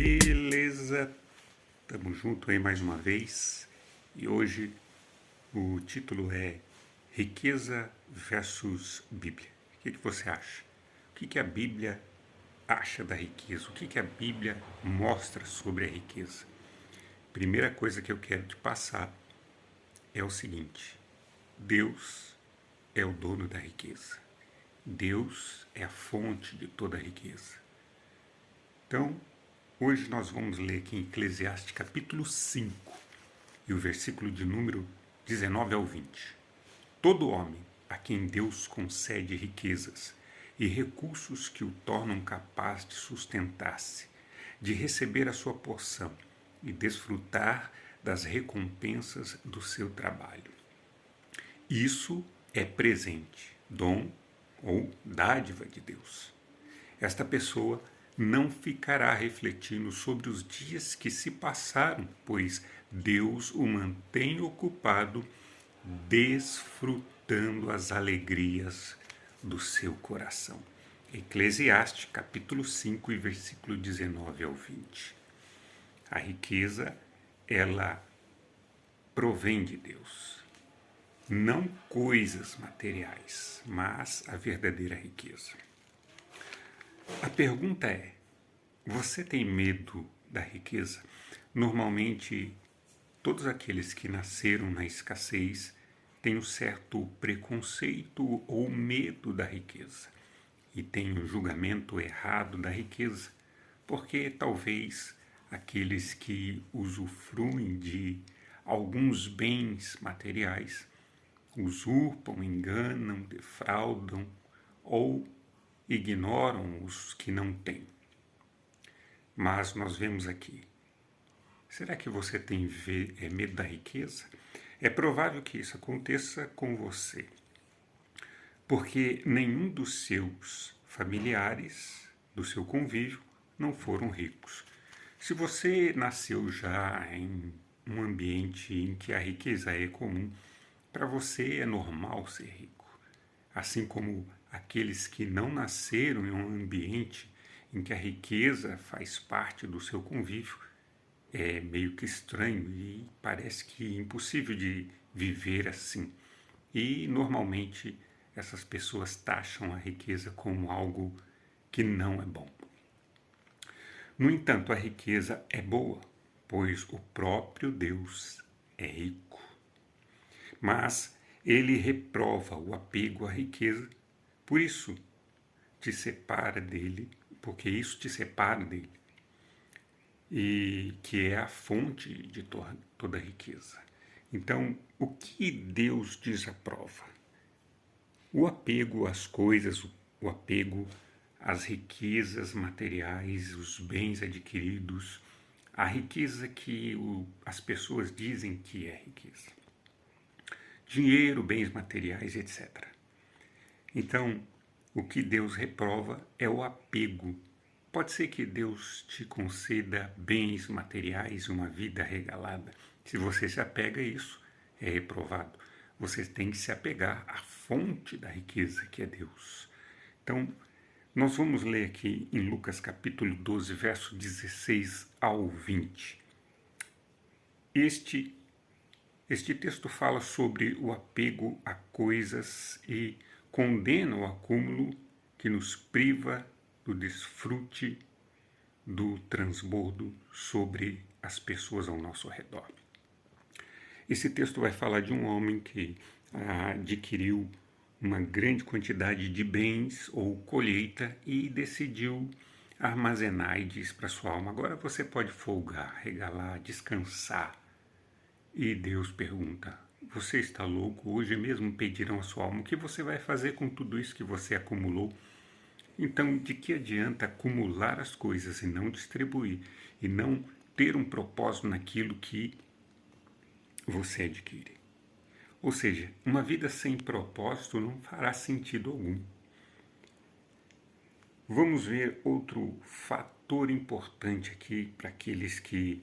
Beleza, estamos juntos aí mais uma vez e hoje o título é Riqueza versus Bíblia. O que você acha? O que a Bíblia acha da riqueza? O que a Bíblia mostra sobre a riqueza? Primeira coisa que eu quero te passar é o seguinte: Deus é o dono da riqueza. Deus é a fonte de toda a riqueza. Então, hoje nós vamos ler aqui em Eclesiastes capítulo 5 e o versículo de número 19 ao 20. Todo homem a quem Deus concede riquezas e recursos que o tornam capaz de sustentar-se, de receber a sua porção e desfrutar das recompensas do seu trabalho. Isso é presente, dom ou dádiva de Deus. Esta pessoa não ficará refletindo sobre os dias que se passaram, pois Deus o mantém ocupado, desfrutando as alegrias do seu coração. Eclesiastes, capítulo 5, e versículo 19 ao 20. A riqueza, ela provém de Deus. Não coisas materiais, mas a verdadeira riqueza. A pergunta é: você tem medo da riqueza? Normalmente, todos aqueles que nasceram na escassez têm um certo preconceito ou medo da riqueza e têm um julgamento errado da riqueza, porque talvez aqueles que usufruem de alguns bens materiais usurpam, enganam, defraudam ou ignoram os que não têm. Mas nós vemos aqui, será que você tem medo da riqueza? É provável que isso aconteça com você, porque nenhum dos seus familiares, do seu convívio, não foram ricos. Se você nasceu já em um ambiente em que a riqueza é comum, para você é normal ser rico. Assim como aqueles que não nasceram em um ambiente em que a riqueza faz parte do seu convívio, é meio que estranho e parece que impossível de viver assim. E normalmente essas pessoas taxam a riqueza como algo que não é bom. No entanto, a riqueza é boa, pois o próprio Deus é rico. Mas ele reprova o apego à riqueza, por isso te separa dele, porque isso te separa dele, e que é a fonte de toda a riqueza. Então, o que Deus desaprova? O apego às coisas, o apego às riquezas materiais, os bens adquiridos, a riqueza que as pessoas dizem que é riqueza. Dinheiro, bens materiais, etc. Então, o que Deus reprova é o apego. Pode ser que Deus te conceda bens materiais, uma vida regalada. Se você se apega a isso, é reprovado. Você tem que se apegar à fonte da riqueza, que é Deus. Então, nós vamos ler aqui em Lucas capítulo 12, verso 16 ao 20. Este texto fala sobre o apego a coisas e condena o acúmulo que nos priva do desfrute do transbordo sobre as pessoas ao nosso redor. Esse texto vai falar de um homem que adquiriu uma grande quantidade de bens ou colheita e decidiu armazenar e diz para sua alma: agora você pode folgar, regalar, descansar. E Deus pergunta: você está louco? Hoje mesmo pedirão a sua alma: o que você vai fazer com tudo isso que você acumulou? Então, de que adianta acumular as coisas e não distribuir, e não ter um propósito naquilo que você adquire? Ou seja, uma vida sem propósito não fará sentido algum. Vamos ver outro fator importante aqui para aqueles que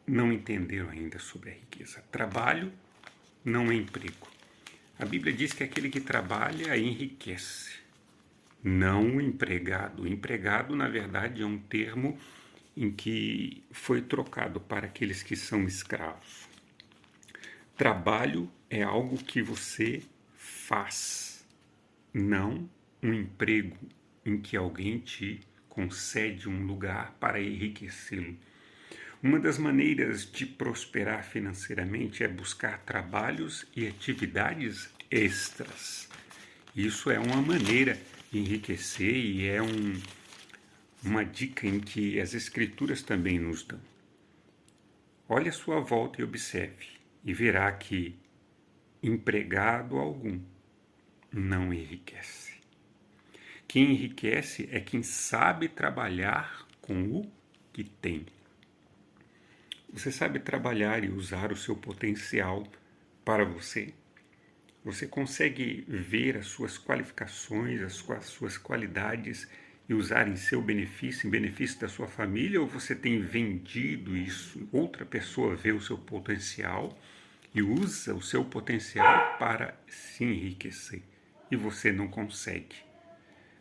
não entenderam ainda sobre a riqueza. Trabalho não é emprego. A Bíblia diz que aquele que trabalha enriquece. não o empregado. O empregado, na verdade, é um termo em que foi trocado para aqueles que são escravos. Trabalho é algo que você faz, não um emprego em que alguém te concede um lugar para enriquecê-lo. Uma das maneiras de prosperar financeiramente é buscar trabalhos e atividades extras. Isso é uma maneira de enriquecer e é uma dica em que as Escrituras também nos dão. Olhe à sua volta e observe, e verá que empregado algum não enriquece. Quem enriquece é quem sabe trabalhar com o que tem. Você sabe trabalhar e usar o seu potencial para você? Você consegue ver as suas qualificações, as suas qualidades e usar em seu benefício, em benefício da sua família, ou você tem vendido isso? Outra pessoa vê o seu potencial e usa o seu potencial para se enriquecer e você não consegue,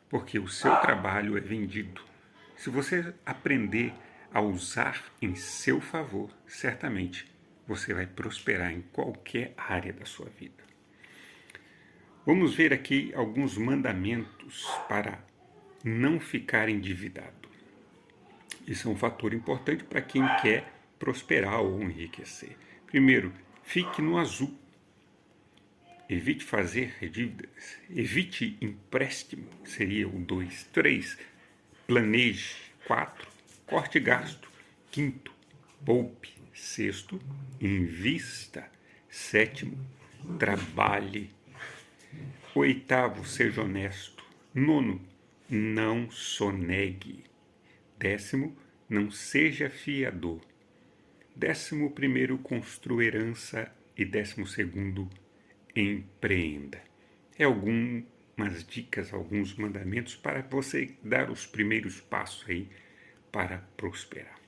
porque o seu trabalho é vendido. Se você aprender a usar em seu favor, certamente você vai prosperar em qualquer área da sua vida. Vamos ver aqui alguns mandamentos para não ficar endividado. Isso é um fator importante para quem quer prosperar ou enriquecer. Primeiro, fique no azul. Evite fazer dívidas. Evite empréstimo, seria o 2. 3. Planeje. 4. Corte gasto. 5. Poupe. 6. Invista. 7. Trabalhe. 8. Seja honesto. 9. Não sonegue. 10. Não seja fiador. 11. Construa herança. E 12. Empreenda. É algumas dicas, alguns mandamentos para você dar os primeiros passos aí para prosperar.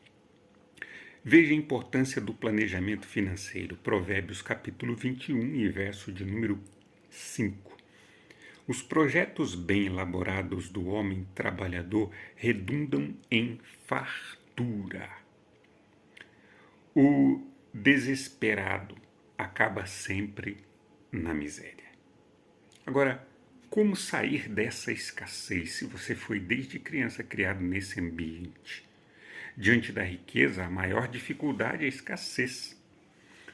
Veja a importância do planejamento financeiro. Provérbios capítulo 21 e verso de número 5. Os projetos bem elaborados do homem trabalhador redundam em fartura. O desesperado acaba sempre na miséria. Agora, como sair dessa escassez se você foi desde criança criado nesse ambiente? Diante da riqueza, a maior dificuldade é a escassez.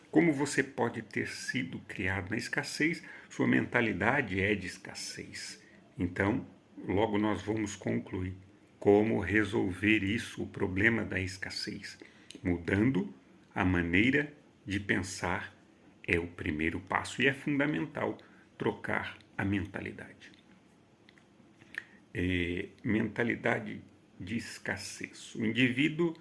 Como você pode ter sido criado na escassez, sua mentalidade é de escassez. Então, logo nós vamos concluir como resolver isso, o problema da escassez. Mudando a maneira de pensar é o primeiro passo e é fundamental trocar a mentalidade. Mentalidade de escassez. O indivíduo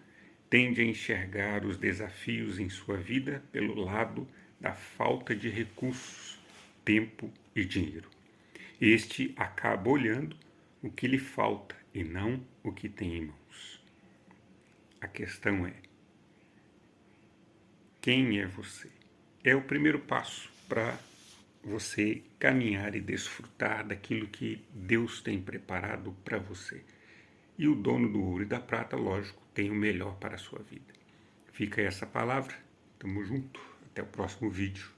tende a enxergar os desafios em sua vida pelo lado da falta de recursos, tempo e dinheiro. Este acaba olhando o que lhe falta e não o que tem em mãos. A questão é: quem é você? É o primeiro passo para você caminhar e desfrutar daquilo que Deus tem preparado para você. E o dono do ouro e da prata, lógico, tem o melhor para a sua vida. Fica essa palavra. Tamo junto. Até o próximo vídeo.